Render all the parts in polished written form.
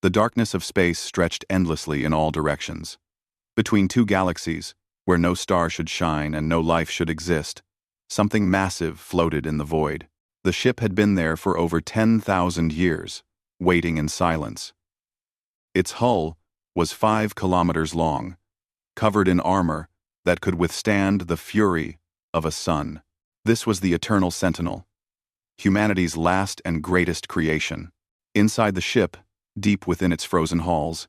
The darkness of space stretched endlessly in all directions. Between two galaxies, where no star should shine and no life should exist, something massive floated in the void. The ship had been there for over 10,000 years, waiting in silence. Its hull was 5 kilometers long, covered in armor that could withstand the fury of a sun. This was the Eternal Sentinel, humanity's last and greatest creation. Inside the ship, deep within its frozen halls,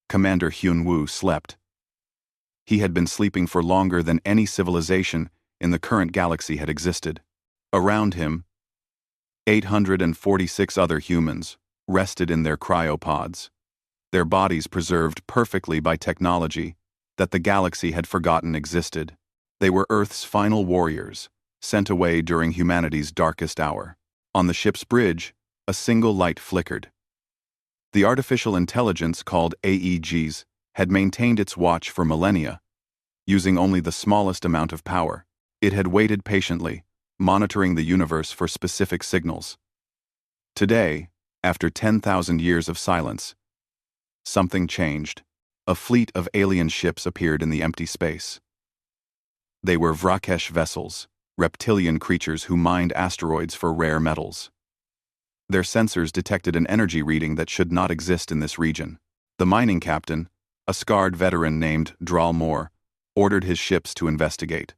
Commander Hyun-woo slept. He had been sleeping for longer than any civilization in the current galaxy had existed. Around him, 846 other humans rested in their cryopods, their bodies preserved perfectly by technology that the galaxy had forgotten existed. They were Earth's final warriors, sent away during humanity's darkest hour. On the ship's bridge, a single light flickered. The artificial intelligence called AEGs had maintained its watch for millennia, using only the smallest amount of power. It had waited patiently, monitoring the universe for specific signals. Today, after 10,000 years of silence, something changed. A fleet of alien ships appeared in the empty space. They were Vrakesh vessels, reptilian creatures who mined asteroids for rare metals. Their sensors detected an energy reading that should not exist in this region. The mining captain, a scarred veteran named Dralmor, ordered his ships to investigate.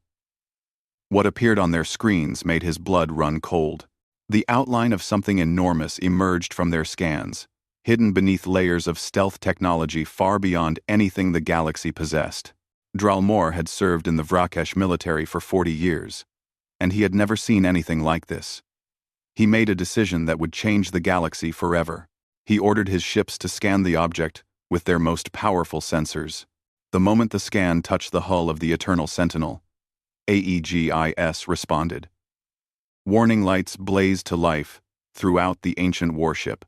What appeared on their screens made his blood run cold. The outline of something enormous emerged from their scans, hidden beneath layers of stealth technology far beyond anything the galaxy possessed. Dralmor had served in the Vrakesh military for 40 years, and he had never seen anything like this. He made a decision that would change the galaxy forever. He ordered his ships to scan the object with their most powerful sensors. The moment the scan touched the hull of the Eternal Sentinel, AEGIS responded. Warning lights blazed to life throughout the ancient warship.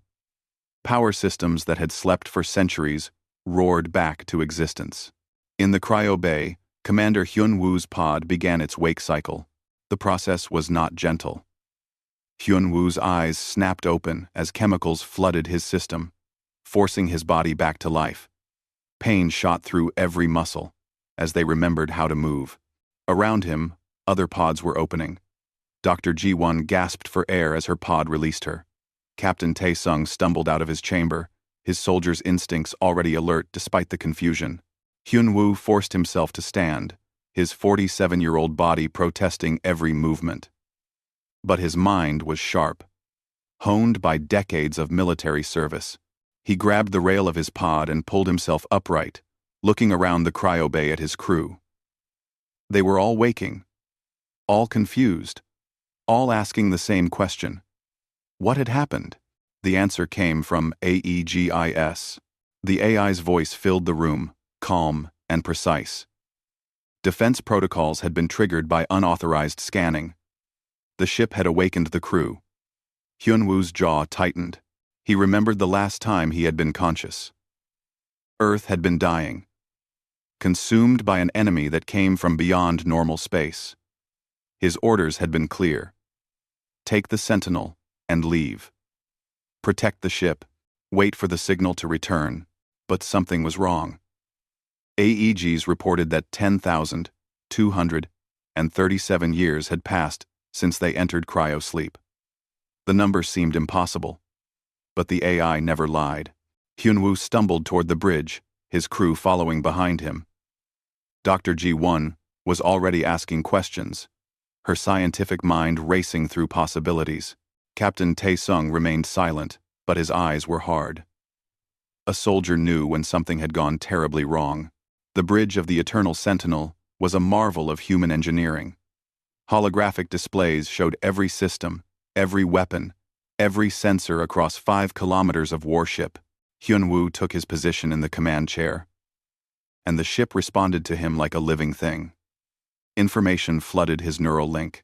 Power systems that had slept for centuries roared back to existence. In the cryo bay, Commander Hyun-woo's pod began its wake cycle. The process was not gentle. Hyun-woo's eyes snapped open as chemicals flooded his system, forcing his body back to life. Pain shot through every muscle as they remembered how to move. Around him, other pods were opening. Dr. Ji-won gasped for air as her pod released her. Captain Tae-sung stumbled out of his chamber, his soldier's instincts already alert despite the confusion. Hyun-woo forced himself to stand, his 47-year-old body protesting every movement. But his mind was sharp, honed by decades of military service. He grabbed the rail of his pod and pulled himself upright, looking around the cryo bay at his crew. They were all waking, all confused, all asking the same question. What had happened? The answer came from AEGIS. The AI's voice filled the room, calm and precise. Defense protocols had been triggered by unauthorized scanning. The ship had awakened the crew. Hyun-woo's jaw tightened. He remembered the last time he had been conscious. Earth had been dying, consumed by an enemy that came from beyond normal space. His orders had been clear. Take the Sentinel and leave. Protect the ship. Wait for the signal to return. But something was wrong. AEGs reported that 10,237 years had passed since they entered cryo-sleep. The number seemed impossible, but the AI never lied. Hyun-woo stumbled toward the bridge, his crew following behind him. Dr. Ji-won was already asking questions, her scientific mind racing through possibilities. Captain Tae-sung remained silent, but his eyes were hard. A soldier knew when something had gone terribly wrong. The bridge of the Eternal Sentinel was a marvel of human engineering. Holographic displays showed every system, every weapon, every sensor across 5 kilometers of warship. Hyun-woo took his position in the command chair, and the ship responded to him like a living thing. Information flooded his neural link,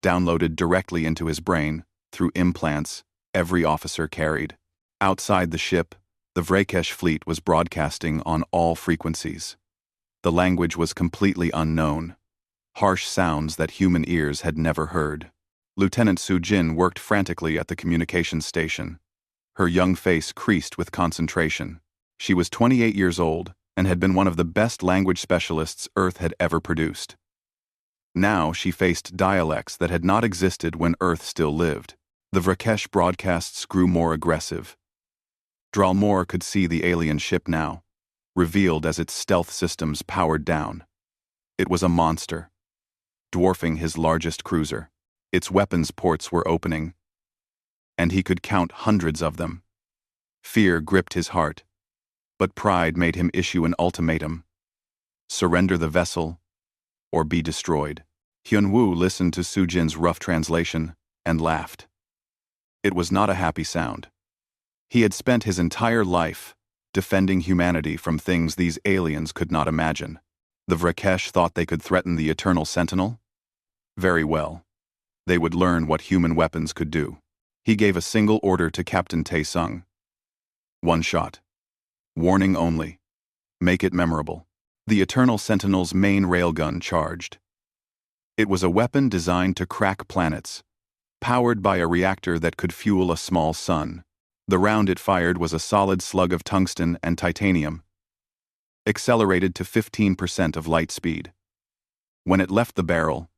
downloaded directly into his brain through implants every officer carried. Outside the ship, the Vrakesh fleet was broadcasting on all frequencies. The language was completely unknown, harsh sounds that human ears had never heard. Lieutenant Soo-jin worked frantically at the communications station. Her young face creased with concentration. She was 28 years old and had been one of the best language specialists Earth had ever produced. Now she faced dialects that had not existed when Earth still lived. The Vrakesh broadcasts grew more aggressive. Dralmor could see the alien ship now, revealed as its stealth systems powered down. It was a monster, dwarfing his largest cruiser. Its weapons ports were opening, and he could count hundreds of them. Fear gripped his heart, but pride made him issue an ultimatum: surrender the vessel, or be destroyed. Hyunwoo listened to Sujin's rough translation and laughed. It was not a happy sound. He had spent his entire life defending humanity from things these aliens could not imagine. The Vrakesh thought they could threaten the Eternal Sentinel? Very well. They would learn what human weapons could do. He gave a single order to Captain Tae-sung. One shot. Warning only. Make it memorable. The Eternal Sentinel's main railgun charged. It was a weapon designed to crack planets, powered by a reactor that could fuel a small sun. The round it fired was a solid slug of tungsten and titanium, accelerated to 15% of light speed. When it left the barrel,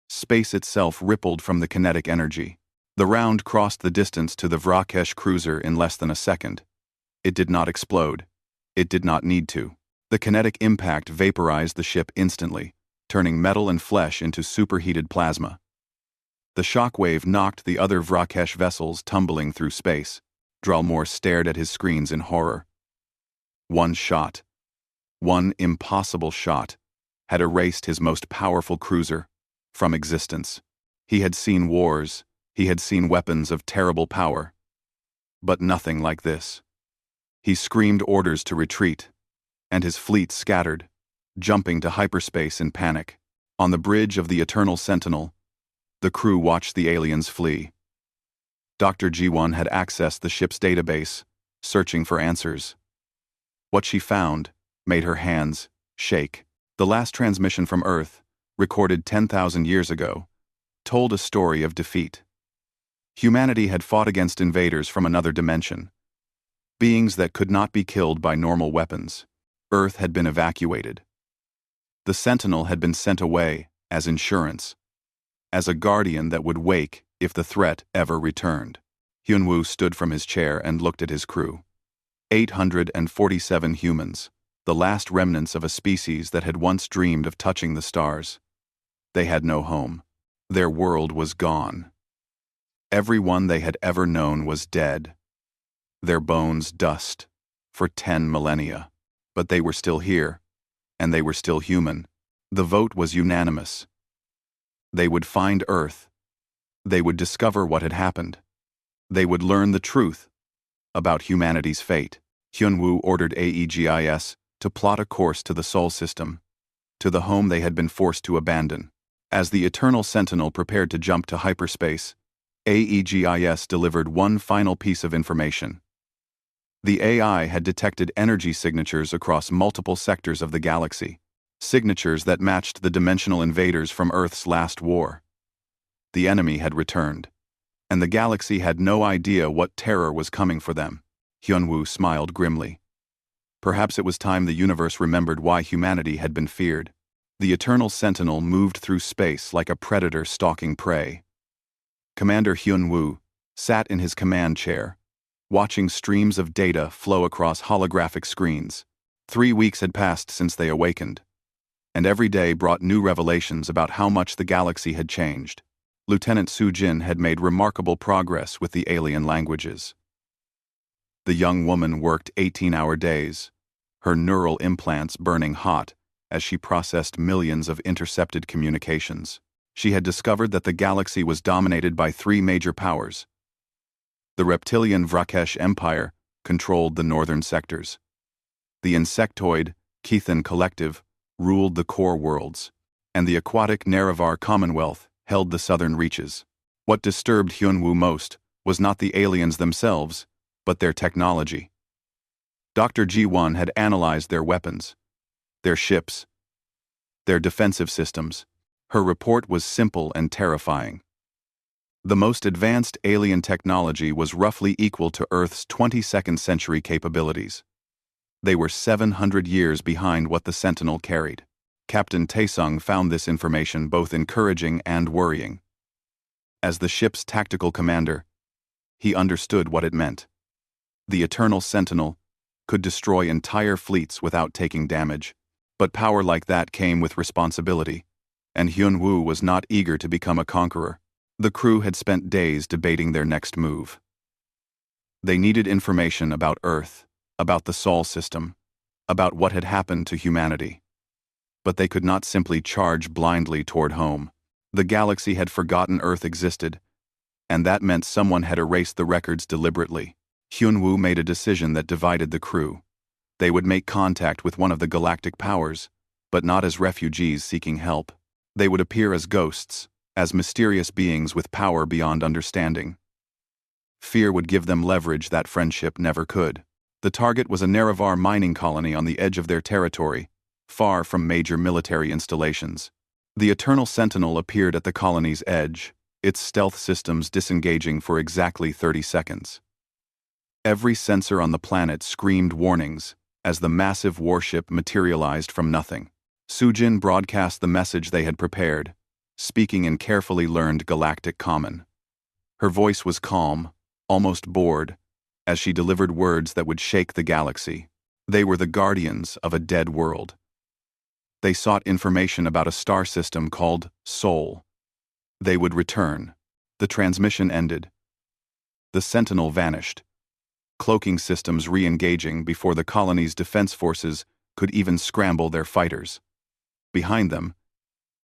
space itself rippled from the kinetic energy. The round crossed the distance to the Vrakesh cruiser in less than a second. It did not explode. It did not need to. The kinetic impact vaporized the ship instantly, turning metal and flesh into superheated plasma. The shockwave knocked the other Vrakesh vessels tumbling through space. Dralmor stared at his screens in horror. One shot, one impossible shot, had erased his most powerful cruiser from existence. He had seen wars, he had seen weapons of terrible power, but nothing like this. He screamed orders to retreat, and his fleet scattered, jumping to hyperspace in panic. On the bridge of the Eternal Sentinel, the crew watched the aliens flee. Dr. Ji-won had accessed the ship's database, searching for answers. What she found made her hands shake. The last transmission from Earth, recorded 10,000 years ago, told a story of defeat. Humanity had fought against invaders from another dimension, beings that could not be killed by normal weapons. Earth had been evacuated. The Sentinel had been sent away as insurance, as a guardian that would wake if the threat ever returned. Hyunwoo stood from his chair and looked at his crew. 847 humans, the last remnants of a species that had once dreamed of touching the stars. They had no home. Their world was gone. Everyone they had ever known was dead. Their bones dust for 10 millennia. But they were still here, and they were still human. The vote was unanimous. They would find Earth. They would discover what had happened. They would learn the truth about humanity's fate. Hyunwoo ordered AEGIS to plot a course to the Sol system, to the home they had been forced to abandon. As the Eternal Sentinel prepared to jump to hyperspace, AEGIS delivered one final piece of information. The AI had detected energy signatures across multiple sectors of the galaxy, signatures that matched the dimensional invaders from Earth's last war. The enemy had returned, and the galaxy had no idea what terror was coming for them. Hyunwoo smiled grimly. Perhaps it was time the universe remembered why humanity had been feared. The Eternal Sentinel moved through space like a predator stalking prey. Commander Hyunwoo sat in his command chair, watching streams of data flow across holographic screens. 3 weeks had passed since they awakened, and every day brought new revelations about how much the galaxy had changed. Lieutenant Sujin had made remarkable progress with the alien languages. The young woman worked 18-hour days, her neural implants burning hot as she processed millions of intercepted communications. She had discovered that the galaxy was dominated by 3 major powers. The reptilian Vrakesh Empire controlled the northern sectors. The insectoid Kethan Collective ruled the core worlds, and the aquatic Naravar Commonwealth held the southern reaches. What disturbed Hyunwoo most was not the aliens themselves, but their technology. Dr. Ji-won had analyzed their weapons, their ships, their defensive systems. Her report was simple and terrifying. The most advanced alien technology was roughly equal to Earth's 22nd century capabilities. They were 700 years behind what the Sentinel carried. Captain Taesung found this information both encouraging and worrying. As the ship's tactical commander, he understood what it meant. The Eternal Sentinel could destroy entire fleets without taking damage, but power like that came with responsibility, and Hyun-woo was not eager to become a conqueror. The crew had spent days debating their next move. They needed information about Earth, about the Sol system, about what had happened to humanity. But they could not simply charge blindly toward home. The galaxy had forgotten Earth existed, and that meant someone had erased the records deliberately. Hyun-woo made a decision that divided the crew. They would make contact with one of the galactic powers, but not as refugees seeking help. They would appear as ghosts, as mysterious beings with power beyond understanding. Fear would give them leverage that friendship never could. The target was a Naravar mining colony on the edge of their territory, far from major military installations. The Eternal Sentinel appeared at the colony's edge, its stealth systems disengaging for exactly 30 seconds. Every sensor on the planet screamed warnings as the massive warship materialized from nothing. Sujin broadcast the message they had prepared, speaking in carefully learned galactic common. Her voice was calm, almost bored, as she delivered words that would shake the galaxy. They were the guardians of a dead world. They sought information about a star system called Sol. They would return. The transmission ended. The Sentinel vanished, cloaking systems re-engaging before the colony's defense forces could even scramble their fighters. Behind them,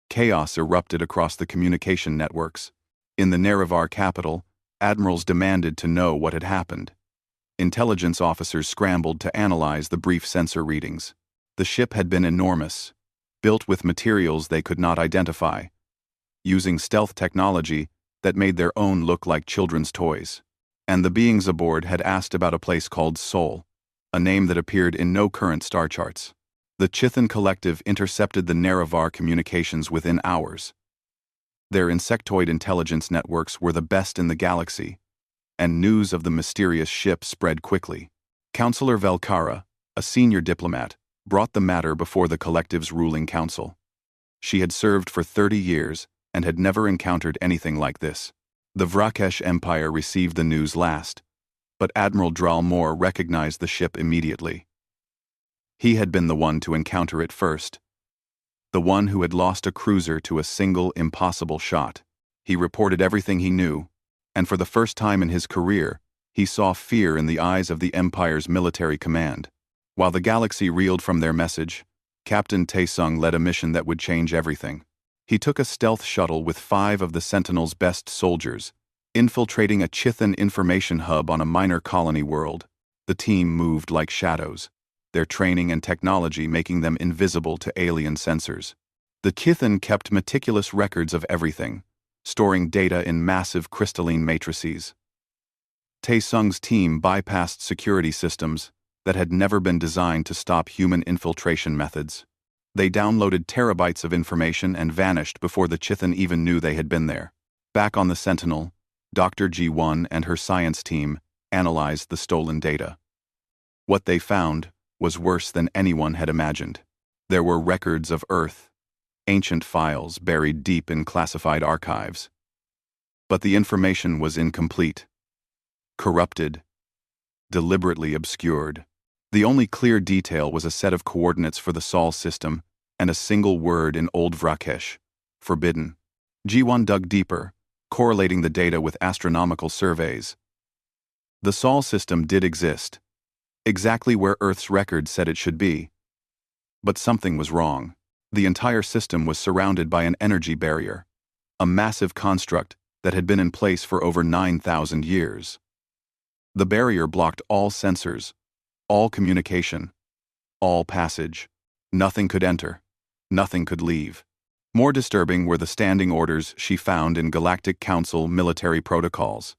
chaos erupted across the communication networks. In the Naravar capital, admirals demanded to know what had happened. Intelligence officers scrambled to analyze the brief sensor readings. The ship had been enormous, built with materials they could not identify, using stealth technology that made their own look like children's toys. And the beings aboard had asked about a place called Sol, a name that appeared in no current star charts. The Chithan Collective intercepted the Naravar communications within hours. Their insectoid intelligence networks were the best in the galaxy, and news of the mysterious ship spread quickly. Counselor Velkara, a senior diplomat, brought the matter before the Collective's ruling council. She had served for 30 years and had never encountered anything like this. The Vrakesh Empire received the news last, but Admiral Dralmor recognized the ship immediately. He had been the one to encounter it first, the one who had lost a cruiser to a single impossible shot. He reported everything he knew, and for the first time in his career, he saw fear in the eyes of the Empire's military command. While the galaxy reeled from their message, Captain Taesung led a mission that would change everything. He took a stealth shuttle with 5 of the Sentinel's best soldiers, infiltrating a Chithan information hub on a minor colony world. The team moved like shadows, their training and technology making them invisible to alien sensors. The Chithan kept meticulous records of everything, storing data in massive crystalline matrices. Taesung's team bypassed security systems that had never been designed to stop human infiltration methods. They downloaded terabytes of information and vanished before the Chithan even knew they had been there. Back on the Sentinel, Dr. G1 and her science team analyzed the stolen data. What they found was worse than anyone had imagined. There were records of Earth, ancient files buried deep in classified archives. But the information was incomplete, corrupted, deliberately obscured. The only clear detail was a set of coordinates for the Sol system and a single word in Old Vrakesh, forbidden. G1 dug deeper, correlating the data with astronomical surveys. The Sol system did exist, exactly where Earth's record said it should be. But something was wrong. The entire system was surrounded by an energy barrier, a massive construct that had been in place for over 9,000 years. The barrier blocked all sensors, all communication, all passage. Nothing could enter, nothing could leave. More disturbing were the standing orders she found in Galactic Council military protocols.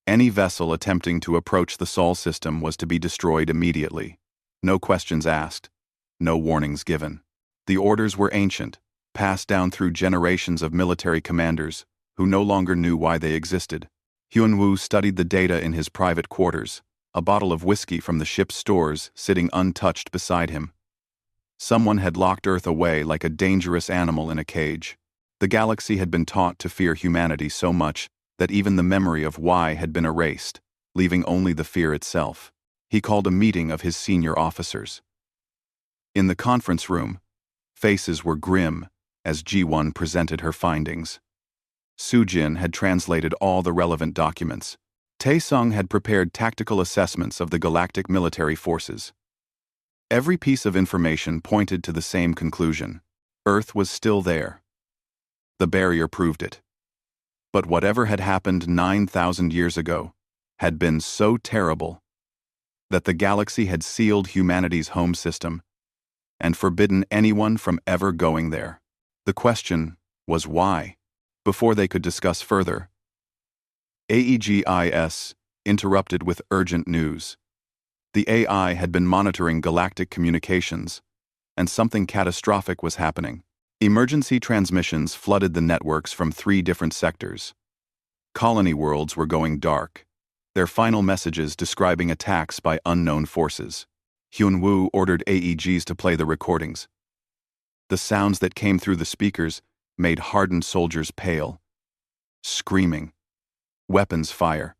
Any vessel attempting to approach the Sol system was to be destroyed immediately. No questions asked, no warnings given. The orders were ancient, passed down through generations of military commanders, who no longer knew why they existed. Hyun-woo studied the data in his private quarters, a bottle of whiskey from the ship's stores sitting untouched beside him. Someone had locked Earth away like a dangerous animal in a cage. The galaxy had been taught to fear humanity so much that even the memory of why had been erased, leaving only the fear itself. He called a meeting of his senior officers. In the conference room, faces were grim as Ji-won presented her findings. Soo-jin had translated all the relevant documents. Tae-sung had prepared tactical assessments of the galactic military forces. Every piece of information pointed to the same conclusion. Earth was still there. The barrier proved it. But whatever had happened 9,000 years ago had been so terrible that the galaxy had sealed humanity's home system and forbidden anyone from ever going there. The question was why? Before they could discuss further, AEGIS interrupted with urgent news. The AI had been monitoring galactic communications, and something catastrophic was happening. Emergency transmissions flooded the networks from 3 different sectors. Colony worlds were going dark, their final messages describing attacks by unknown forces. Hyun-woo ordered AEGs to play the recordings. The sounds that came through the speakers made hardened soldiers pale. Screaming. Weapons fire.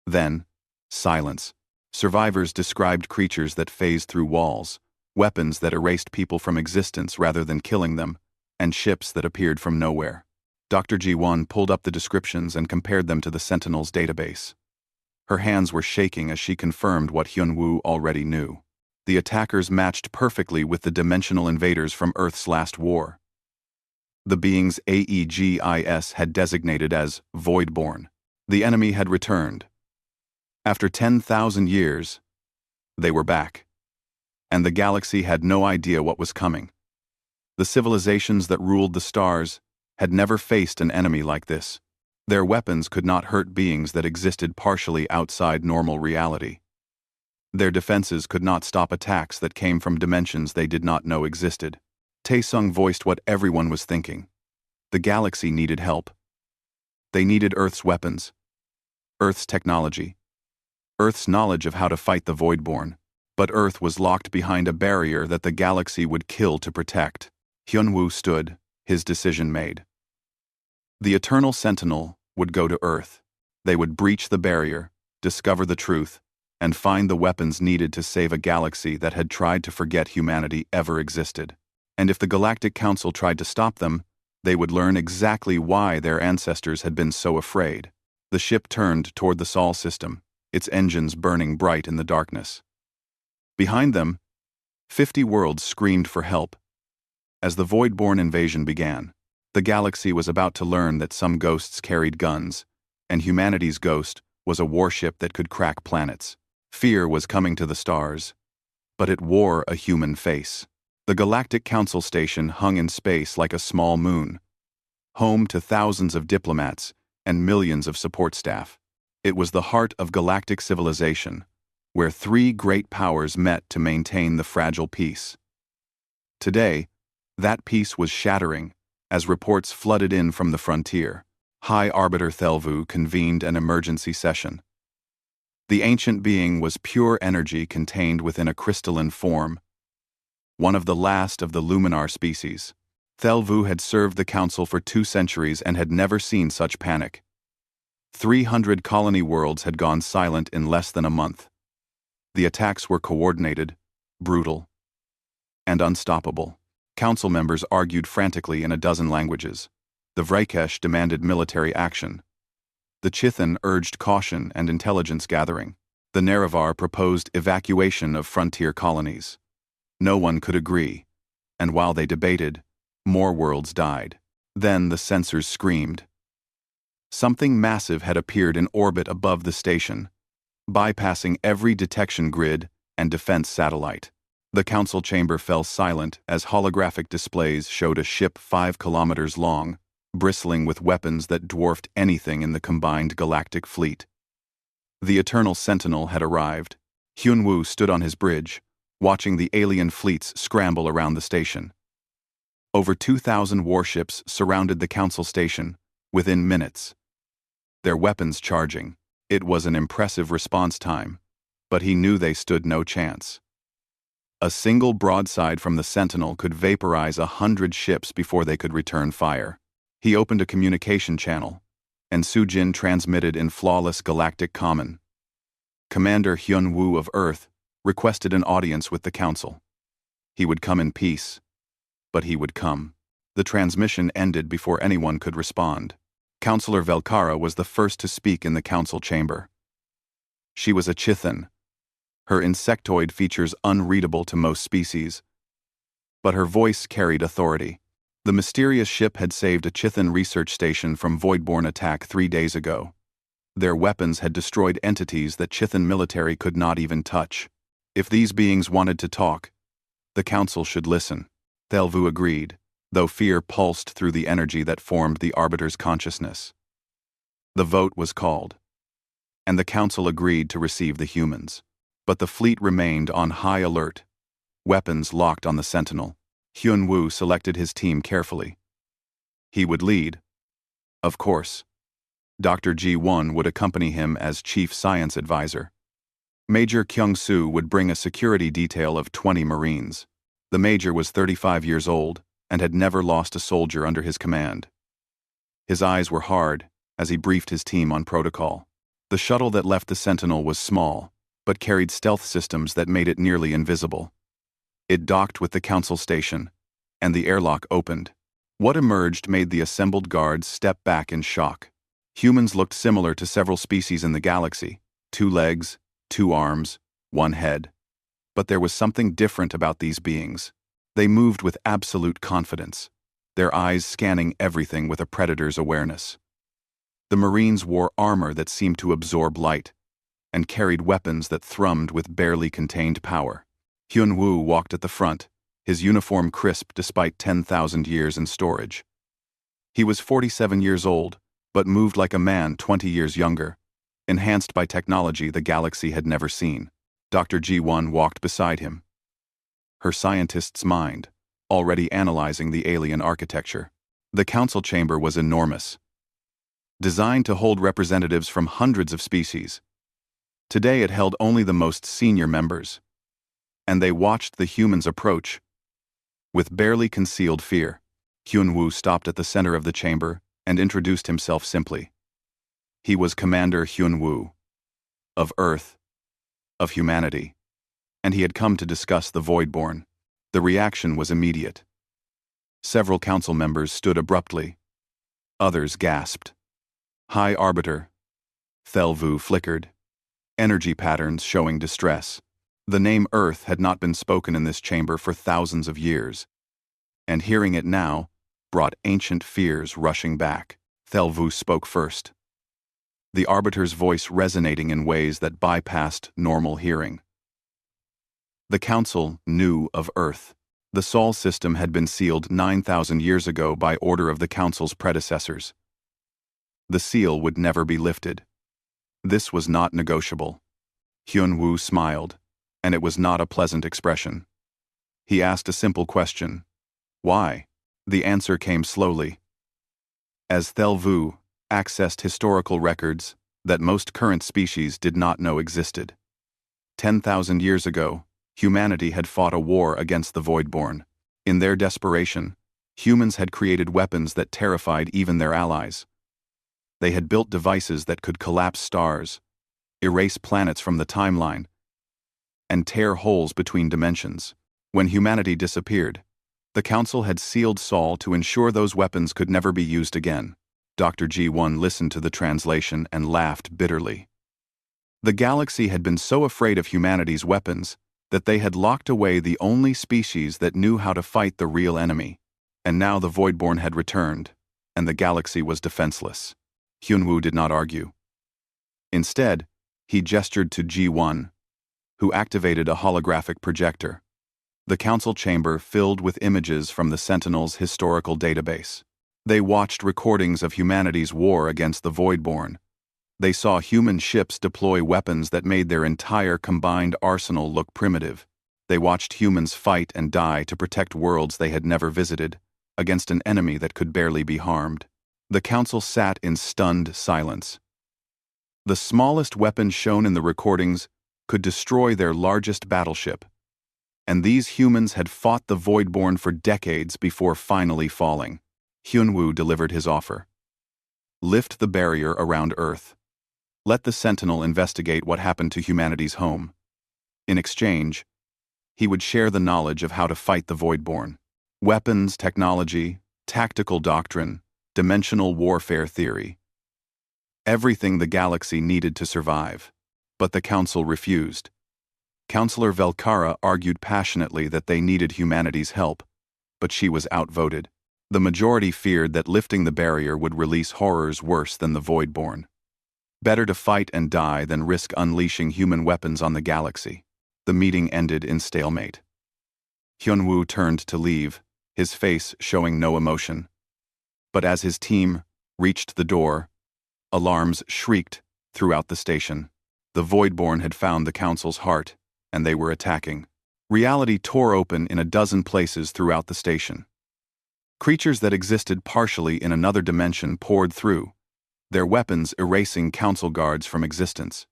Then, silence. Survivors described creatures that phased through walls, weapons that erased people from existence rather than killing them, and ships that appeared from nowhere. Dr. Ji-won pulled up the descriptions and compared them to the Sentinel's database. Her hands were shaking as she confirmed what Hyun-woo already knew. The attackers matched perfectly with the dimensional invaders from Earth's last war. The beings AEGIS had designated as Voidborn. The enemy had returned. After 10,000 years, they were back. And the galaxy had no idea what was coming. The civilizations that ruled the stars had never faced an enemy like this. Their weapons could not hurt beings that existed partially outside normal reality. Their defenses could not stop attacks that came from dimensions they did not know existed. Tae-sung voiced what everyone was thinking. The galaxy needed help. They needed Earth's weapons, Earth's technology, Earth's knowledge of how to fight the Voidborn. But Earth was locked behind a barrier that the galaxy would kill to protect. Hyun-woo stood, his decision made. The Eternal Sentinel would go to Earth. They would breach the barrier, discover the truth, and find the weapons needed to save a galaxy that had tried to forget humanity ever existed. And if the Galactic Council tried to stop them, they would learn exactly why their ancestors had been so afraid. The ship turned toward the Sol system, its engines burning bright in the darkness. Behind them, 50 worlds screamed for help. As the Voidborn invasion began, the galaxy was about to learn that some ghosts carried guns, and humanity's ghost was a warship that could crack planets. Fear was coming to the stars, but it wore a human face. The Galactic Council station hung in space like a small moon, home to thousands of diplomats and millions of support staff. It was the heart of galactic civilization, where 3 great powers met to maintain the fragile peace. Today, that peace was shattering as reports flooded in from the frontier. High Arbiter Thelvu convened an emergency session. The ancient being was pure energy contained within a crystalline form, one of the last of the Luminar species. Thelvu had served the Council for 2 centuries and had never seen such panic. 300 colony worlds had gone silent in less than a month. The attacks were coordinated, brutal, and unstoppable. Council members argued frantically in a dozen languages. The Vrakesh demanded military action. The Chithan urged caution and intelligence gathering. The Nerevar proposed evacuation of frontier colonies. No one could agree, and while they debated, more worlds died. Then the sensors screamed. Something massive had appeared in orbit above the station, bypassing every detection grid and defense satellite. The council chamber fell silent as holographic displays showed a ship 5 kilometers long, bristling with weapons that dwarfed anything in the combined galactic fleet. The Eternal Sentinel had arrived. Hyun-woo stood on his bridge, watching the alien fleets scramble around the station. Over 2,000 warships surrounded the council station, within minutes. Their weapons charging. It was an impressive response time, but he knew they stood no chance. A single broadside from the Sentinel could vaporize 100 ships before they could return fire. He opened a communication channel, and Sujin transmitted in flawless galactic common. Commander Hyun-woo of Earth requested an audience with the Council. He would come in peace, but he would come. The transmission ended before anyone could respond. Counselor Velkara was the first to speak in the Council chamber. She was a Chithan, her insectoid features unreadable to most species, but her voice carried authority. The mysterious ship had saved a Chithan research station from voidborn attack 3 days ago. Their weapons had destroyed entities that Chithan military could not even touch. If these beings wanted to talk, the Council should listen. Thelvu agreed, though fear pulsed through the energy that formed the Arbiter's consciousness. The vote was called, and the Council agreed to receive the humans. But the fleet remained on high alert, weapons locked on the Sentinel. Hyun-woo selected his team carefully. He would lead, of course. Dr. Ji-won would accompany him as Chief Science Advisor. Major Kyung-soo would bring a security detail of 20 Marines. The Major was 35 years old and had never lost a soldier under his command. His eyes were hard as he briefed his team on protocol. The shuttle that left the Sentinel was small, but carried stealth systems that made it nearly invisible. It docked with the Council station, and the airlock opened. What emerged made the assembled guards step back in shock. Humans looked similar to several species in the galaxy: 2 legs, 2 arms, 1 head. But there was something different about these beings. They moved with absolute confidence, their eyes scanning everything with a predator's awareness. The Marines wore armor that seemed to absorb light, and carried weapons that thrummed with barely contained power. Hyun-woo walked at the front, his uniform crisp despite 10,000 years in storage. He was 47 years old, but moved like a man 20 years younger, enhanced by technology the galaxy had never seen. Dr. Ji-won walked beside him, her scientist's mind already analyzing the alien architecture. The Council chamber was enormous, designed to hold representatives from hundreds of species. Today it held only the most senior members, and they watched the humans approach with barely concealed fear. Hyun-woo stopped at the center of the chamber and introduced himself simply. He was Commander Hyun-woo, of Earth, of humanity, and he had come to discuss the Voidborn. The reaction was immediate. Several council members stood abruptly. Others gasped. High Arbiter. Thelvu flickered, energy patterns showing distress. The name Earth had not been spoken in this chamber for thousands of years, and hearing it now brought ancient fears rushing back. Thelvu spoke first, the Arbiter's voice resonating in ways that bypassed normal hearing. The Council knew of Earth. The Sol system had been sealed 9,000 years ago by order of the Council's predecessors. The seal would never be lifted. This was not negotiable. Hyun-woo smiled, and it was not a pleasant expression. He asked a simple question. Why? The answer came slowly. As Thelvu accessed historical records that most current species did not know existed. 10,000 years ago, humanity had fought a war against the Voidborn. In their desperation, humans had created weapons that terrified even their allies. They had built devices that could collapse stars, erase planets from the timeline, and tear holes between dimensions. When humanity disappeared, the Council had sealed Sol to ensure those weapons could never be used again. Dr. Ji-won listened to the translation and laughed bitterly. The galaxy had been so afraid of humanity's weapons that they had locked away the only species that knew how to fight the real enemy. And now the Voidborn had returned, and the galaxy was defenseless. Hyun-woo did not argue. Instead, he gestured to Ji-won, who activated a holographic projector. The Council chamber filled with images from the Sentinel's historical database. They watched recordings of humanity's war against the Voidborn. They saw human ships deploy weapons that made their entire combined arsenal look primitive. They watched humans fight and die to protect worlds they had never visited, against an enemy that could barely be harmed. The council sat in stunned silence. The smallest weapon shown in the recordings could destroy their largest battleship, and these humans had fought the Voidborn for decades before finally falling. Hyunwoo delivered his offer. Lift the barrier around Earth. Let the Sentinel investigate what happened to humanity's home. In exchange, he would share the knowledge of how to fight the Voidborn. Weapons, technology, tactical doctrine, dimensional warfare theory. Everything the galaxy needed to survive. But the Council refused. Councillor Velkara argued passionately that they needed humanity's help, but she was outvoted. The majority feared that lifting the barrier would release horrors worse than the Voidborn. Better to fight and die than risk unleashing human weapons on the galaxy. The meeting ended in stalemate. Hyunwoo turned to leave, his face showing no emotion. But as his team reached the door, alarms shrieked throughout the station. The Voidborn had found the Council's heart, and they were attacking. Reality tore open in a dozen places throughout the station. Creatures that existed partially in another dimension poured through, their weapons erasing Council guards from existence.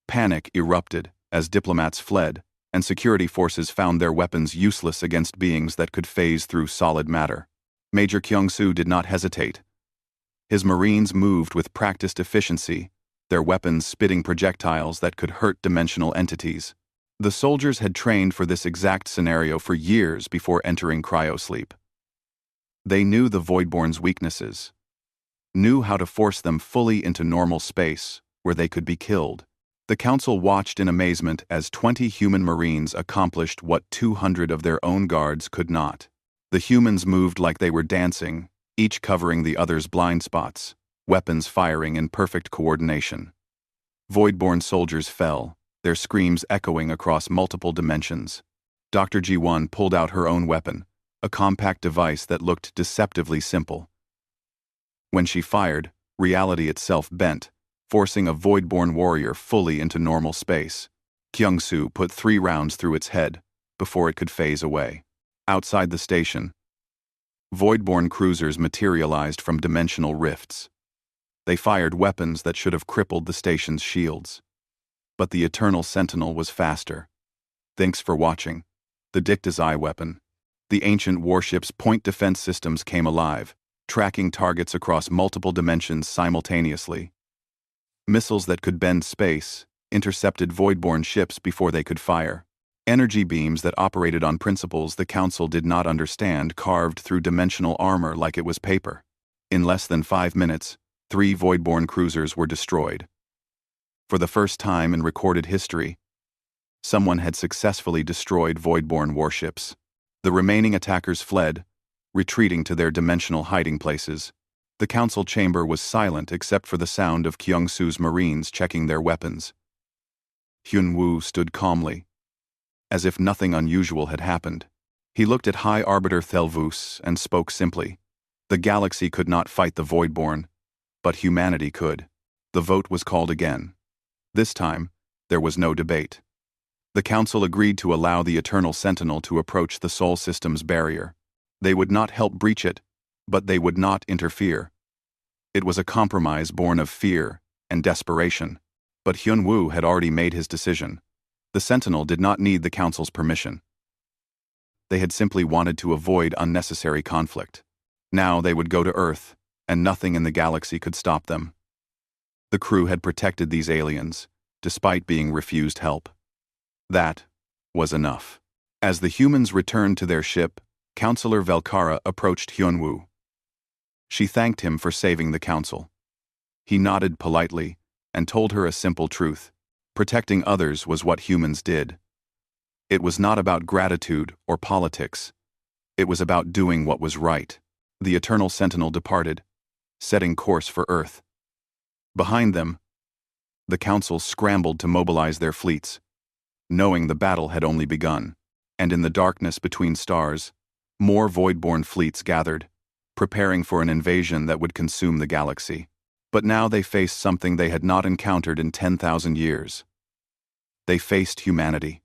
Panic erupted as diplomats fled, and security forces found their weapons useless against beings that could phase through solid matter. Major Kyung-soo did not hesitate. His Marines moved with practiced efficiency, their weapons spitting projectiles that could hurt dimensional entities. The soldiers had trained for this exact scenario for years before entering cryosleep. They knew the Voidborn's weaknesses, knew how to force them fully into normal space, where they could be killed. The Council watched in amazement as 20 human Marines accomplished what 200 of their own guards could not. The humans moved like they were dancing, each covering the other's blind spots, weapons firing in perfect coordination. Voidborn soldiers fell, their screams echoing across multiple dimensions. Dr. Ji-won pulled out her own weapon, a compact device that looked deceptively simple. When she fired, reality itself bent, forcing a Voidborn warrior fully into normal space. Kyung-soo put 3 rounds through its head before it could phase away. Outside the station, Voidborn cruisers materialized from dimensional rifts. They fired weapons that should have crippled the station's shields. But the Eternal Sentinel was faster. Thanks for watching. The Dicta's eye weapon. The ancient warship's point defense systems came alive, tracking targets across multiple dimensions simultaneously. Missiles that could bend space intercepted Voidborn ships before they could fire. Energy beams that operated on principles the Council did not understand carved through dimensional armor like it was paper. In less than 5 minutes, 3 Voidborn cruisers were destroyed. For the first time in recorded history, someone had successfully destroyed Voidborn warships. The remaining attackers fled, retreating to their dimensional hiding places. The Council chamber was silent except for the sound of Kyung-soo's Marines checking their weapons. Hyunwoo stood calmly, as if nothing unusual had happened. He looked at High Arbiter Thelvus and spoke simply. The galaxy could not fight the Voidborn, but humanity could. The vote was called again. This time, there was no debate. The Council agreed to allow the Eternal Sentinel to approach the Sol System's barrier. They would not help breach it, but they would not interfere. It was a compromise born of fear and desperation, but Hyunwoo had already made his decision. The Sentinel did not need the Council's permission. They had simply wanted to avoid unnecessary conflict. Now they would go to Earth, and nothing in the galaxy could stop them. The crew had protected these aliens, despite being refused help. That was enough. As the humans returned to their ship, Councillor Velkara approached Hyunwoo. She thanked him for saving the Council. He nodded politely and told her a simple truth. Protecting others was what humans did. It was not about gratitude or politics. It was about doing what was right. The Eternal Sentinel departed, setting course for Earth. Behind them, the Council scrambled to mobilize their fleets, knowing the battle had only begun, and in the darkness between stars, more Voidborn fleets gathered, preparing for an invasion that would consume the galaxy. But now they faced something they had not encountered in 10,000 years. They faced humanity.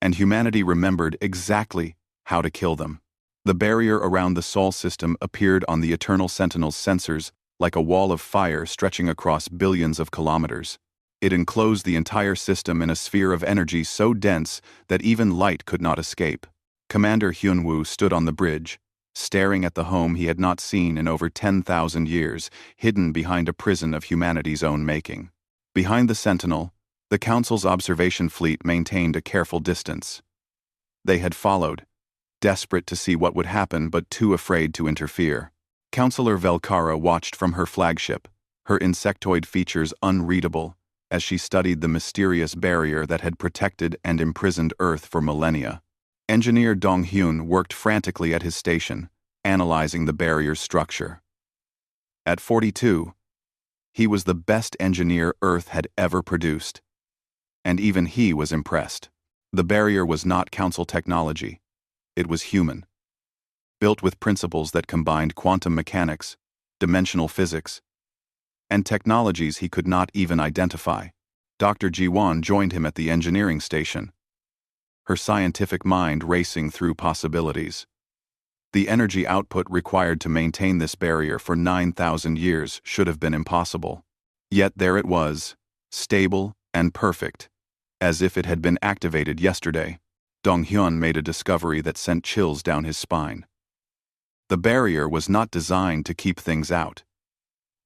And humanity remembered exactly how to kill them. The barrier around the Sol system appeared on the Eternal Sentinel's sensors like a wall of fire stretching across billions of kilometers. It enclosed the entire system in a sphere of energy so dense that even light could not escape. Commander Hyunwoo stood on the bridge, staring at the home he had not seen in over 10,000 years, hidden behind a prison of humanity's own making. Behind the Sentinel, the Council's observation fleet maintained a careful distance. They had followed, desperate to see what would happen but too afraid to interfere. Counselor Velkara watched from her flagship, her insectoid features unreadable, as she studied the mysterious barrier that had protected and imprisoned Earth for millennia. Engineer Dong-hyun worked frantically at his station, analyzing the barrier's structure. At 42, he was the best engineer Earth had ever produced. And even he was impressed. The barrier was not Council technology. It was human. Built with principles that combined quantum mechanics, dimensional physics, and technologies he could not even identify. Dr. Ji-won joined him at the engineering station, her scientific mind racing through possibilities. The energy output required to maintain this barrier for 9,000 years should have been impossible. Yet there it was, stable and perfect, as if it had been activated yesterday. Dong-hyun made a discovery that sent chills down his spine. The barrier was not designed to keep things out.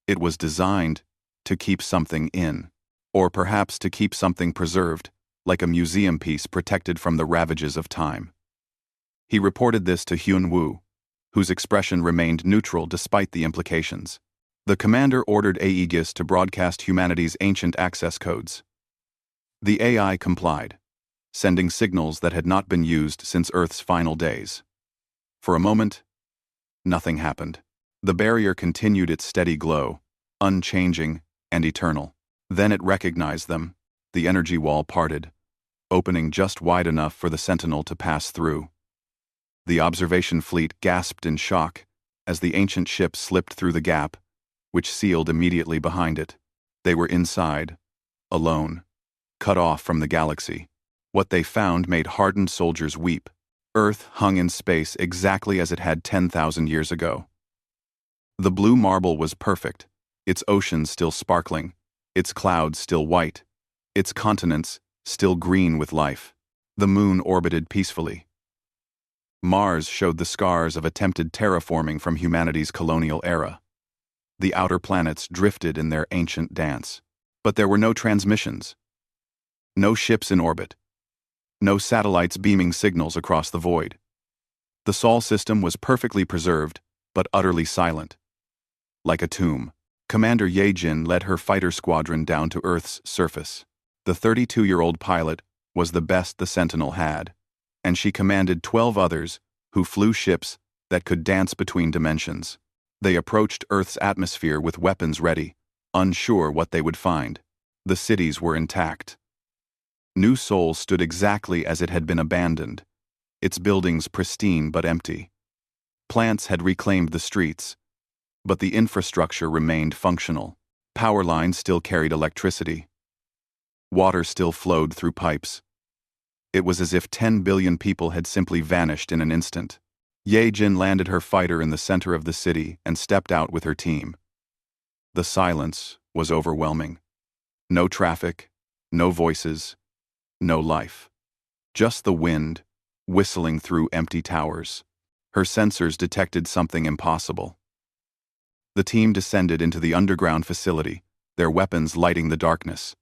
It was designed to keep something in, or perhaps to keep something preserved, like a museum piece protected from the ravages of time. He reported this to Hyun-woo, whose expression remained neutral despite the implications. The commander ordered Aegis to broadcast humanity's ancient access codes. The AI complied, sending signals that had not been used since Earth's final days. For a moment, nothing happened. The barrier continued its steady glow, unchanging and eternal. Then it recognized them. The energy wall parted, opening just wide enough for the Sentinel to pass through. The observation fleet gasped in shock as the ancient ship slipped through the gap, which sealed immediately behind it. They were inside, alone, cut off from the galaxy. What they found made hardened soldiers weep. Earth hung in space exactly as it had 10,000 years ago. The blue marble was perfect, its oceans still sparkling, its clouds still white, its continents still green with life. The moon orbited peacefully. Mars showed the scars of attempted terraforming from humanity's colonial era. The outer planets drifted in their ancient dance. But there were no transmissions. No ships in orbit. No satellites beaming signals across the void. The Sol system was perfectly preserved, but utterly silent. Like a tomb, Commander Ye-jin led her fighter squadron down to Earth's surface. The 32-year-old pilot was the best the Sentinel had, and she commanded 12 others who flew ships that could dance between dimensions. They approached Earth's atmosphere with weapons ready, unsure what they would find. The cities were intact. New Seoul stood exactly as it had been abandoned, its buildings pristine but empty. Plants had reclaimed the streets, but the infrastructure remained functional. Power lines still carried electricity. Water still flowed through pipes. It was as if 10 billion people had simply vanished in an instant. Ye-jin landed her fighter in the center of the city and stepped out with her team. The silence was overwhelming. No traffic, no voices, no life. Just the wind, whistling through empty towers. Her sensors detected something impossible. The team descended into the underground facility, their weapons lighting the darkness.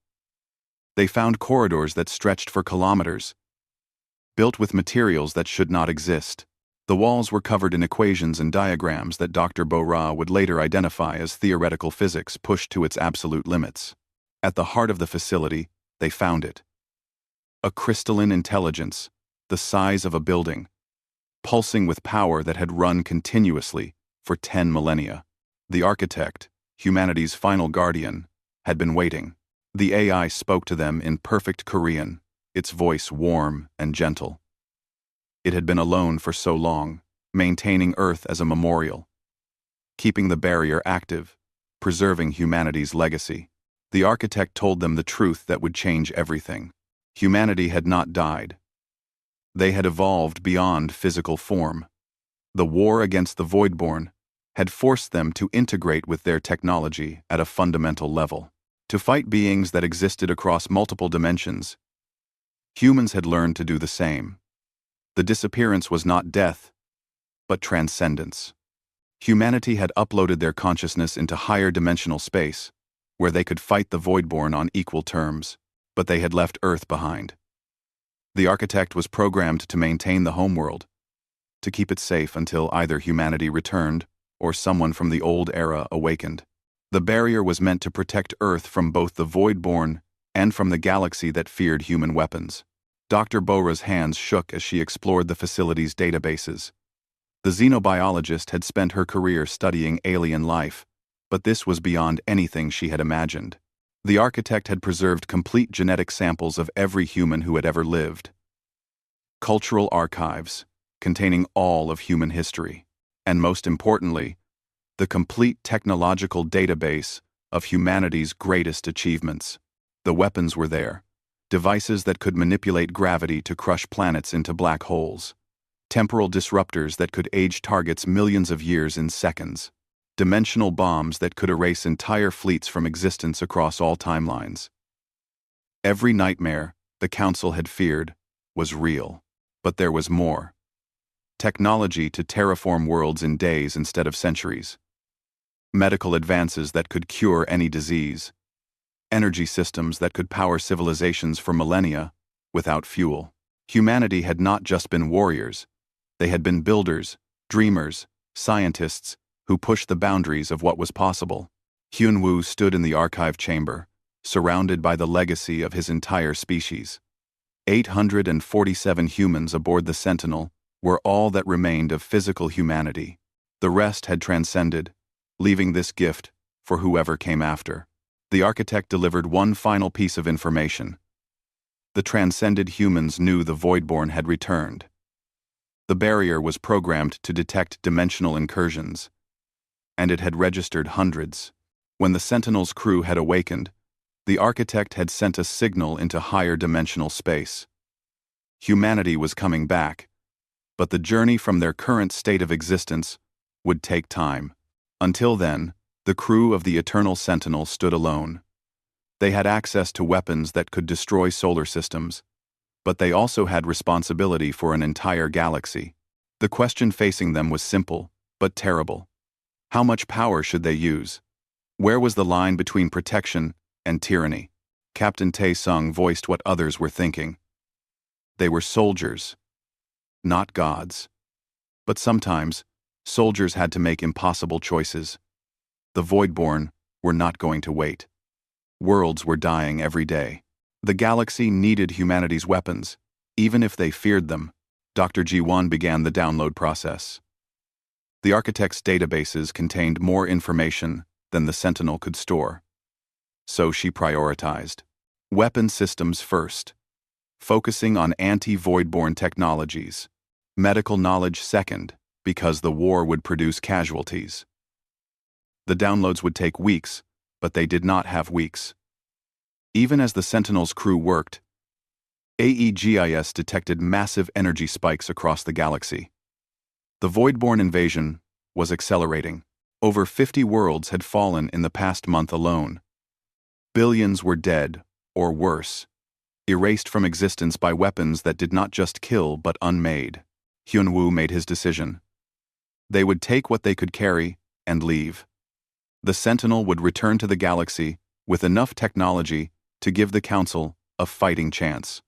They found corridors that stretched for kilometers, built with materials that should not exist. The walls were covered in equations and diagrams that Dr. Bo-ra would later identify as theoretical physics pushed to its absolute limits. At the heart of the facility, they found it. A crystalline intelligence, the size of a building, pulsing with power that had run continuously for 10 millennia. The architect, humanity's final guardian, had been waiting. The AI spoke to them in perfect Korean, its voice warm and gentle. It had been alone for so long, maintaining Earth as a memorial, keeping the barrier active, preserving humanity's legacy. The architect told them the truth that would change everything. Humanity had not died. They had evolved beyond physical form. The war against the Voidborn had forced them to integrate with their technology at a fundamental level. To fight beings that existed across multiple dimensions, humans had learned to do the same. The disappearance was not death, but transcendence. Humanity had uploaded their consciousness into higher dimensional space, where they could fight the Voidborn on equal terms, but they had left Earth behind. The architect was programmed to maintain the homeworld, to keep it safe until either humanity returned or someone from the old era awakened. The barrier was meant to protect Earth from both the Voidborn and from the galaxy that feared human weapons. Dr. Bora's hands shook as she explored the facility's databases. The xenobiologist had spent her career studying alien life, but this was beyond anything she had imagined. The architect had preserved complete genetic samples of every human who had ever lived. Cultural archives, containing all of human history, and most importantly, the complete technological database of humanity's greatest achievements. The weapons were there, devices that could manipulate gravity to crush planets into black holes, temporal disruptors that could age targets millions of years in seconds, dimensional bombs that could erase entire fleets from existence across all timelines. Every nightmare the Council had feared was real, but there was more. Technology to terraform worlds in days instead of centuries. Medical advances that could cure any disease. Energy systems that could power civilizations for millennia without fuel. Humanity had not just been warriors. They had been builders, dreamers, scientists who pushed the boundaries of what was possible. Hyun-woo stood in the archive chamber, surrounded by the legacy of his entire species. 847 humans aboard the Sentinel were all that remained of physical humanity. The rest had transcended, leaving this gift for whoever came after. The architect delivered one final piece of information. The transcended humans knew the Voidborn had returned. The barrier was programmed to detect dimensional incursions, and it had registered hundreds. When the Sentinel's crew had awakened, the architect had sent a signal into higher dimensional space. Humanity was coming back, but the journey from their current state of existence would take time. Until then, the crew of the Eternal Sentinel stood alone. They had access to weapons that could destroy solar systems, but they also had responsibility for an entire galaxy. The question facing them was simple, but terrible. How much power should they use? Where was the line between protection and tyranny? Captain Tae-sung voiced what others were thinking. They were soldiers, not gods. But sometimes, soldiers had to make impossible choices. The Voidborn were not going to wait. Worlds were dying every day. The galaxy needed humanity's weapons, even if they feared them. Dr. Ji-won began the download process. The architect's databases contained more information than the Sentinel could store. So she prioritized. Weapon systems first, focusing on anti-Voidborn technologies. Medical knowledge second, because the war would produce casualties. The downloads would take weeks, but they did not have weeks. Even as the Sentinel's crew worked, AEGIS detected massive energy spikes across the galaxy. The Voidborn invasion was accelerating. Over 50 worlds had fallen in the past month alone. Billions were dead, or worse, erased from existence by weapons that did not just kill but unmade. Hyun-woo made his decision. They would take what they could carry and leave. The Sentinel would return to the galaxy with enough technology to give the Council a fighting chance.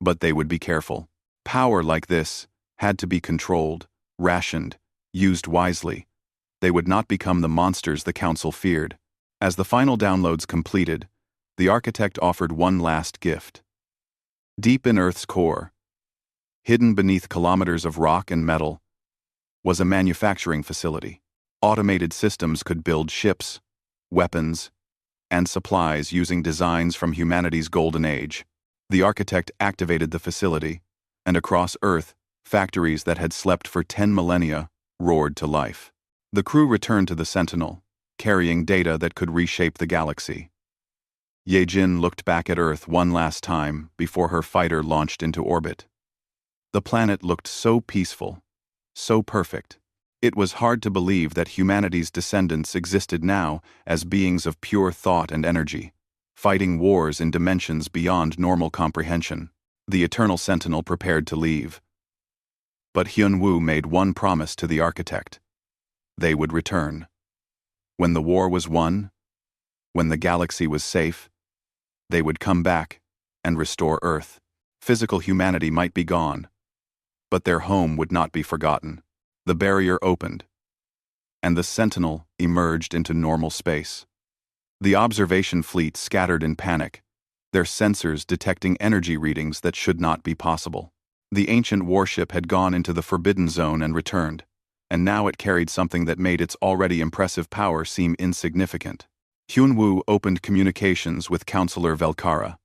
But they would be careful. Power like this had to be controlled, rationed, used wisely. They would not become the monsters the Council feared. As the final downloads completed, the architect offered one last gift. Deep in Earth's core, hidden beneath kilometers of rock and metal, was a manufacturing facility. Automated systems could build ships, weapons, and supplies using designs from humanity's golden age. The architect activated the facility, and across Earth, factories that had slept for 10 millennia roared to life. The crew returned to the Sentinel, carrying data that could reshape the galaxy. Ye-jin looked back at Earth one last time before her fighter launched into orbit. The planet looked so peaceful, so perfect. It was hard to believe that humanity's descendants existed now as beings of pure thought and energy, fighting wars in dimensions beyond normal comprehension. The Eternal Sentinel prepared to leave. But Hyun-woo made one promise to the architect. They would return. When the war was won, when the galaxy was safe, they would come back and restore Earth. Physical humanity might be gone, but their home would not be forgotten. The barrier opened, and the Sentinel emerged into normal space. The observation fleet scattered in panic, their sensors detecting energy readings that should not be possible. The ancient warship had gone into the Forbidden Zone and returned, and now it carried something that made its already impressive power seem insignificant. Hyun-woo opened communications with Counselor Velkara.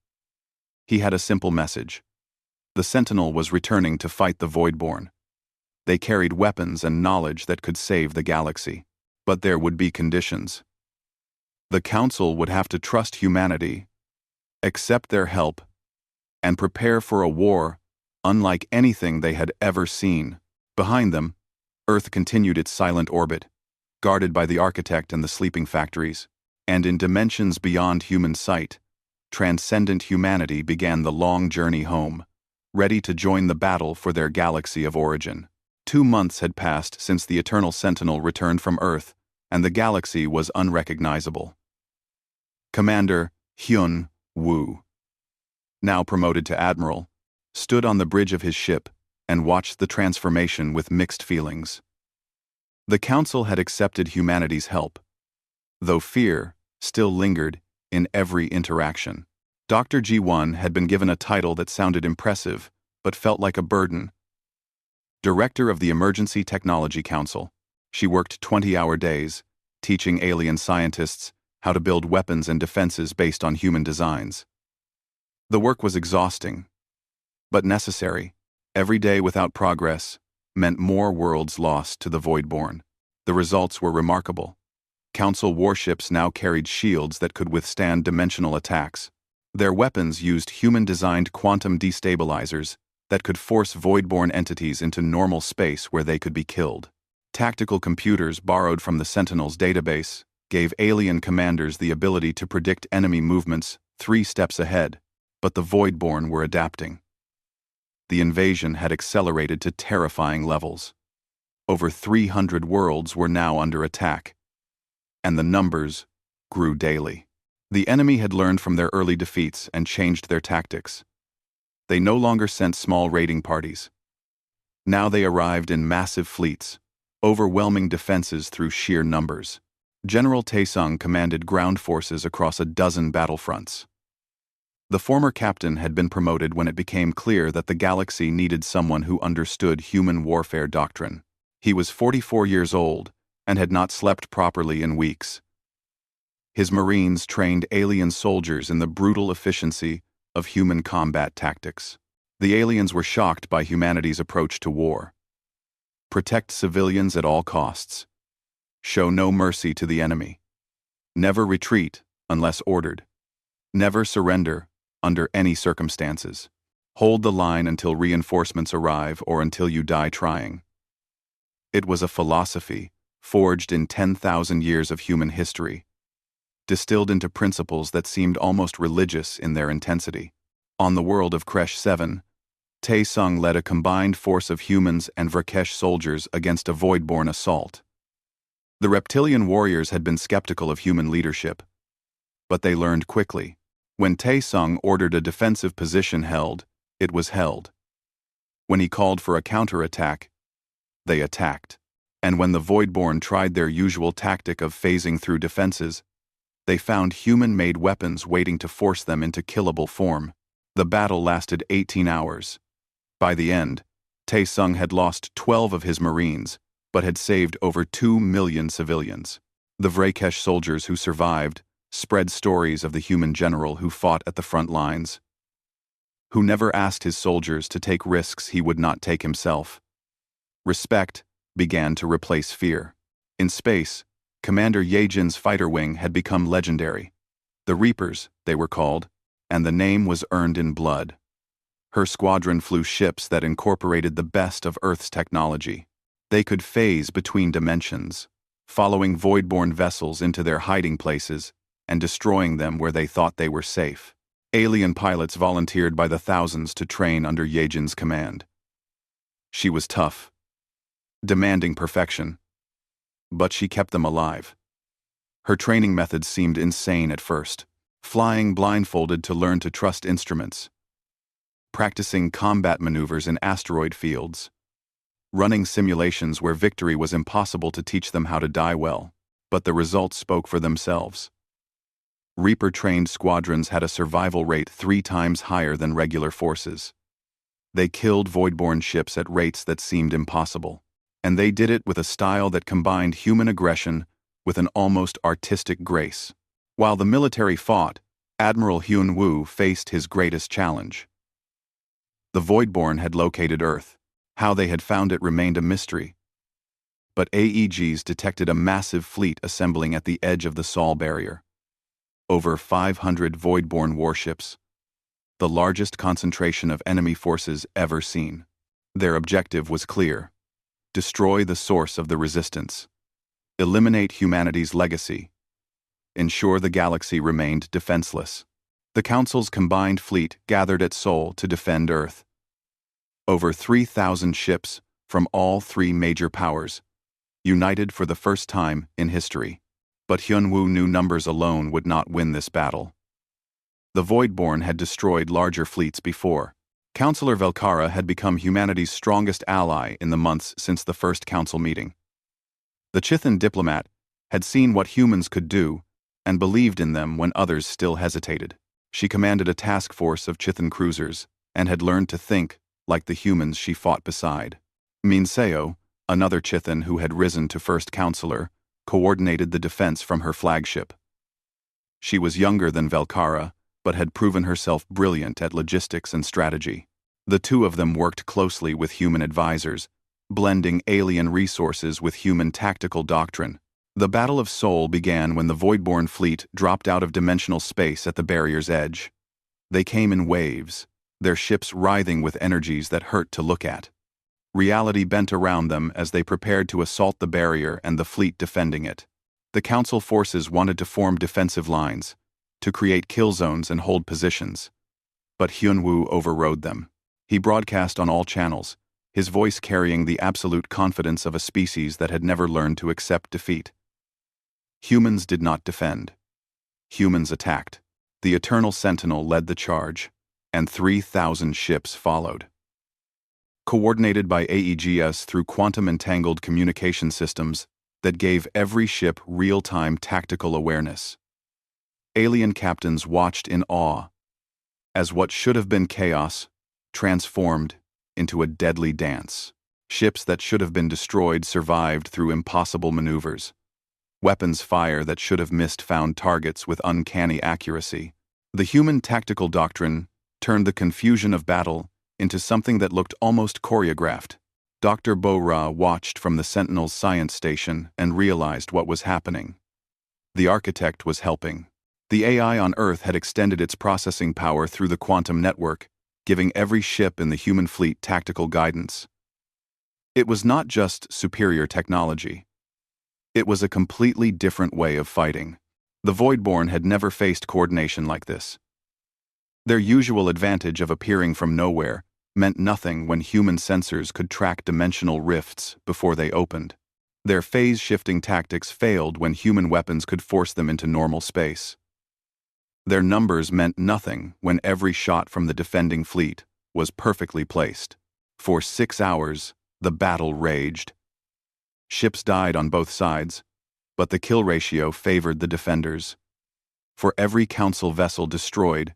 He had a simple message. The Sentinel was returning to fight the Voidborn. They carried weapons and knowledge that could save the galaxy. But there would be conditions. The Council would have to trust humanity, accept their help, and prepare for a war unlike anything they had ever seen. Behind them, Earth continued its silent orbit, guarded by the architect and the sleeping factories. And in dimensions beyond human sight, transcendent humanity began the long journey home, ready to join the battle for their galaxy of origin. 2 months had passed since the Eternal Sentinel returned from Earth, and the galaxy was unrecognizable. Commander Hyun-woo, now promoted to Admiral, stood on the bridge of his ship and watched the transformation with mixed feelings. The Council had accepted humanity's help, though fear still lingered in every interaction. Dr. Ji-won had been given a title that sounded impressive, but felt like a burden. Director of the Emergency Technology Council. She worked 20-hour days, teaching alien scientists how to build weapons and defenses based on human designs. The work was exhausting, but necessary. Every day without progress meant more worlds lost to the Voidborn. The results were remarkable. Council warships now carried shields that could withstand dimensional attacks. Their weapons used human-designed quantum destabilizers that could force Voidborn entities into normal space where they could be killed. Tactical computers borrowed from the Sentinel's database gave alien commanders the ability to predict enemy movements 3 steps ahead, but the Voidborn were adapting. The invasion had accelerated to terrifying levels. Over 300 worlds were now under attack, and the numbers grew daily. The enemy had learned from their early defeats and changed their tactics. They no longer sent small raiding parties. Now they arrived in massive fleets, overwhelming defenses through sheer numbers. General Taesung commanded ground forces across a dozen battlefronts. The former captain had been promoted when it became clear that the galaxy needed someone who understood human warfare doctrine. He was 44 years old and had not slept properly in weeks. His Marines trained alien soldiers in the brutal efficiency of human combat tactics. The aliens were shocked by humanity's approach to war. Protect civilians at all costs. Show no mercy to the enemy. Never retreat unless ordered. Never surrender under any circumstances. Hold the line until reinforcements arrive or until you die trying. It was a philosophy forged in 10,000 years of human history, distilled into principles that seemed almost religious in their intensity. On the world of Kresh 7, Taesung led a combined force of humans and Vrakesh soldiers against a Voidborn assault. The reptilian warriors had been skeptical of human leadership, but they learned quickly. When Taesung ordered a defensive position held, it was held. When he called for a counterattack, they attacked. And when the Voidborn tried their usual tactic of phasing through defenses, they found human-made weapons waiting to force them into killable form. The battle lasted 18 hours. By the end, Taesung had lost 12 of his Marines, but had saved over 2 million civilians. The Vrakesh soldiers who survived spread stories of the human general who fought at the front lines, who never asked his soldiers to take risks he would not take himself. Respect began to replace fear. In space, Commander Yejin's fighter wing had become legendary. The Reapers, they were called, and the name was earned in blood. Her squadron flew ships that incorporated the best of Earth's technology. They could phase between dimensions, following void-born vessels into their hiding places and destroying them where they thought they were safe. Alien pilots volunteered by the thousands to train under Yejin's command. She was tough, demanding perfection, but she kept them alive. Her training methods seemed insane at first, flying blindfolded to learn to trust instruments, practicing combat maneuvers in asteroid fields, running simulations where victory was impossible to teach them how to die well, but the results spoke for themselves. Reaper-trained squadrons had a survival rate 3 times higher than regular forces. They killed void-born ships at rates that seemed impossible, and they did it with a style that combined human aggression with an almost artistic grace. While the military fought, Admiral Hyun-woo faced his greatest challenge. The Voidborn had located Earth. How they had found it remained a mystery. But AEGs detected a massive fleet assembling at the edge of the Sol barrier. Over 500 Voidborn warships, the largest concentration of enemy forces ever seen. Their objective was clear: destroy the source of the resistance, eliminate humanity's legacy, ensure the galaxy remained defenseless. The Council's combined fleet gathered at Sol to defend Earth. Over 3,000 ships from all 3 major powers, united for the first time in history. But Hyun-woo knew numbers alone would not win this battle. The Voidborn had destroyed larger fleets before. Councillor Velkara had become humanity's strongest ally in the months since the first council meeting. The Chithan diplomat had seen what humans could do and believed in them when others still hesitated. She commanded a task force of Chithan cruisers and had learned to think like the humans she fought beside. Minseo, another Chithan who had risen to first councillor, coordinated the defense from her flagship. She was younger than Velkara, but had proven herself brilliant at logistics and strategy. The two of them worked closely with human advisors, blending alien resources with human tactical doctrine. The Battle of Sol began when the Voidborn fleet dropped out of dimensional space at the barrier's edge. They came in waves, their ships writhing with energies that hurt to look at. Reality bent around them as they prepared to assault the barrier and the fleet defending it. The Council forces wanted to form defensive lines, to create kill zones and hold positions. But Hyun-woo overrode them. He broadcast on all channels, his voice carrying the absolute confidence of a species that had never learned to accept defeat. Humans did not defend. Humans attacked. The Eternal Sentinel led the charge, and 3,000 ships followed. Coordinated by AEGS through quantum-entangled communication systems that gave every ship real-time tactical awareness. Alien captains watched in awe as what should have been chaos transformed into a deadly dance. Ships that should have been destroyed survived through impossible maneuvers. Weapons fire that should have missed found targets with uncanny accuracy. The human tactical doctrine turned the confusion of battle into something that looked almost choreographed. Dr. Bo-Ra watched from the Sentinel's science station and realized what was happening. The architect was helping. The AI on Earth had extended its processing power through the quantum network, giving every ship in the human fleet tactical guidance. It was not just superior technology. It was a completely different way of fighting. The Voidborn had never faced coordination like this. Their usual advantage of appearing from nowhere meant nothing when human sensors could track dimensional rifts before they opened. Their phase-shifting tactics failed when human weapons could force them into normal space. Their numbers meant nothing when every shot from the defending fleet was perfectly placed. For 6 hours, the battle raged. Ships died on both sides, but the kill ratio favored the defenders. For every Council vessel destroyed,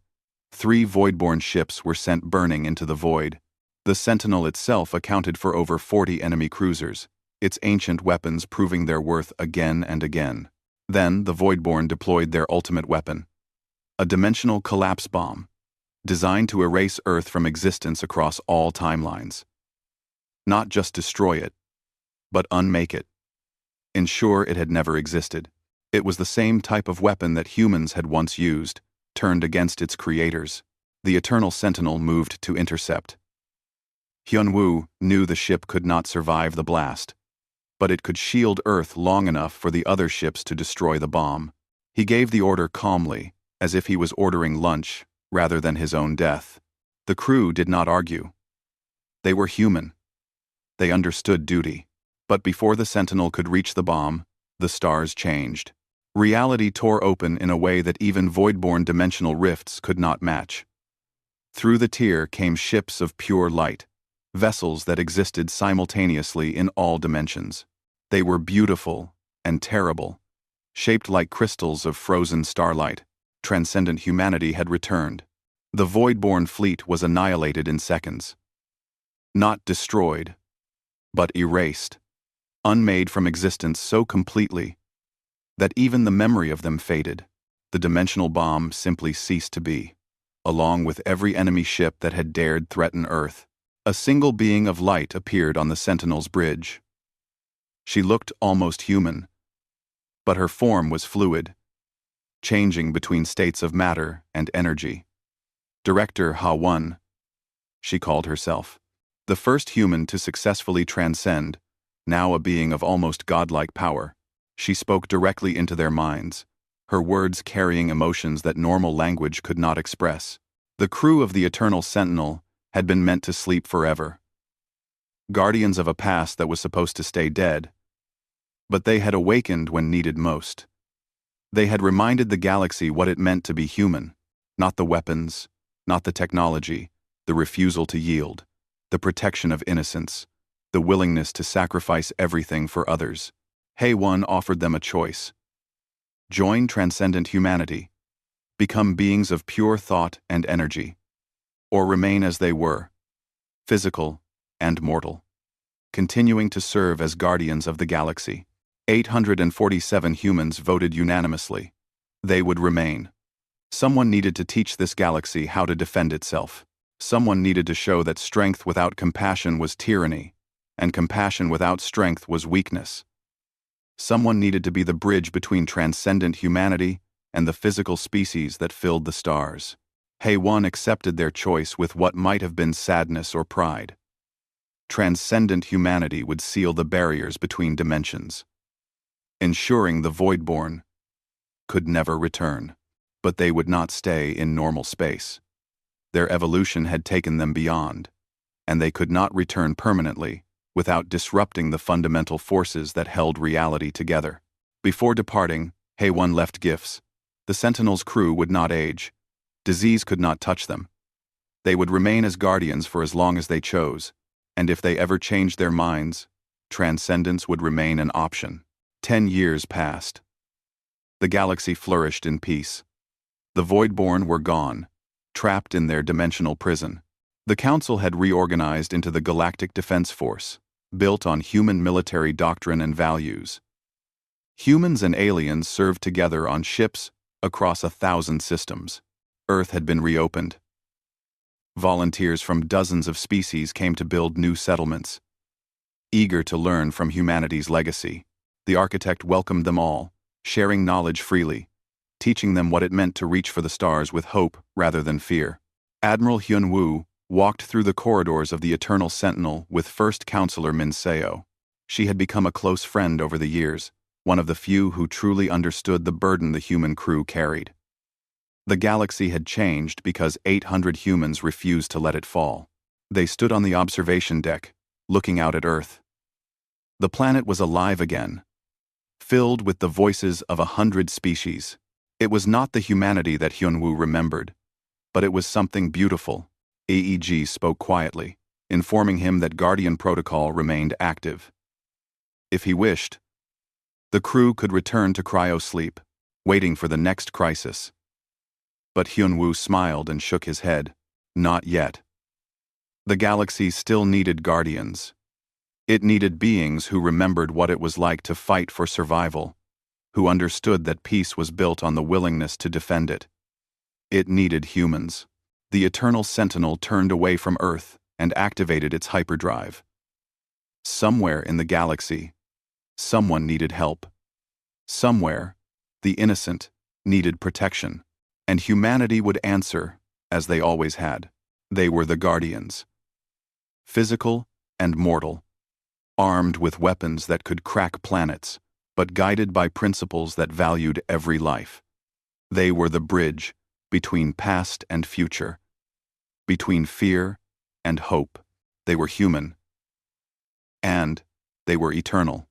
3 Voidborn ships were sent burning into the void. The Sentinel itself accounted for over 40 enemy cruisers, its ancient weapons proving their worth again and again. Then the Voidborn deployed their ultimate weapon, a dimensional collapse bomb, designed to erase Earth from existence across all timelines. Not just destroy it, but unmake it. Ensure it had never existed. It was the same type of weapon that humans had once used, turned against its creators. The Eternal Sentinel moved to intercept. Hyun-woo knew the ship could not survive the blast. but it could shield Earth long enough for the other ships to destroy the bomb. He gave the order calmly, as if he was ordering lunch rather than his own death. The crew did not argue. They were human. They understood duty. But before the Sentinel could reach the bomb, the stars changed. Reality tore open in a way that even void-born dimensional rifts could not match. Through the tier came ships of pure light, vessels that existed simultaneously in all dimensions. They were beautiful and terrible, shaped like crystals of frozen starlight. Transcendent humanity had returned. The void-born fleet was annihilated in seconds. Not destroyed, but erased, unmade from existence so completely that even the memory of them faded. The dimensional bomb simply ceased to be, along with every enemy ship that had dared threaten Earth. A single being of light appeared on the Sentinel's bridge. She looked almost human, but her form was fluid, changing between states of matter and energy. Director Ha-1, she called herself. The first human to successfully transcend, now a being of almost godlike power. She spoke directly into their minds, her words carrying emotions that normal language could not express. The crew of the Eternal Sentinel had been meant to sleep forever. Guardians of a past that was supposed to stay dead. But they had awakened when needed most. They had reminded the galaxy what it meant to be human, not the weapons, not the technology, the refusal to yield, the protection of innocence, the willingness to sacrifice everything for others. HFY offered them a choice. Join transcendent humanity, become beings of pure thought and energy, or remain as they were, physical and mortal, continuing to serve as guardians of the galaxy. 847 humans voted unanimously. They would remain. Someone needed to teach this galaxy how to defend itself. Someone needed to show that strength without compassion was tyranny, and compassion without strength was weakness. Someone needed to be the bridge between transcendent humanity and the physical species that filled the stars. HFY accepted their choice with what might have been sadness or pride. Transcendent humanity would seal the barriers between dimensions, ensuring the Voidborn could never return. But they would not stay in normal space. Their evolution had taken them beyond, and they could not return permanently without disrupting the fundamental forces that held reality together. Before departing, HFY left gifts. The Sentinel's crew would not age. Disease could not touch them. They would remain as guardians for as long as they chose, and if they ever changed their minds, transcendence would remain an option. 10 years passed. The galaxy flourished in peace. The Voidborn were gone, trapped in their dimensional prison. The Council had reorganized into the Galactic Defense Force, built on human military doctrine and values. Humans and aliens served together on ships across 1,000 systems. Earth had been reopened. Volunteers from dozens of species came to build new settlements. Eager to learn from humanity's legacy, the architect welcomed them all, sharing knowledge freely, teaching them what it meant to reach for the stars with hope rather than fear. Admiral Hyun-woo walked through the corridors of the Eternal Sentinel with First Counselor Min Seo. She had become a close friend over the years, one of the few who truly understood the burden the human crew carried. The galaxy had changed because 800 humans refused to let it fall. They stood on the observation deck, looking out at Earth. The planet was alive again, filled with the voices of 100 species. It was not the humanity that Hyun-woo remembered, but it was something beautiful. AEG spoke quietly, informing him that Guardian Protocol remained active. If he wished, the crew could return to cryo-sleep, waiting for the next crisis. But Hyun-woo smiled and shook his head. Not yet. The galaxy still needed guardians. It needed beings who remembered what it was like to fight for survival, who understood that peace was built on the willingness to defend it. It needed humans. The Eternal Sentinel turned away from Earth and activated its hyperdrive. Somewhere in the galaxy, someone needed help. Somewhere, the innocent needed protection. And humanity would answer, as they always had. They were the guardians. Physical and mortal, armed with weapons that could crack planets, but guided by principles that valued every life. They were the bridge between past and future, between fear and hope. They were human, and they were eternal.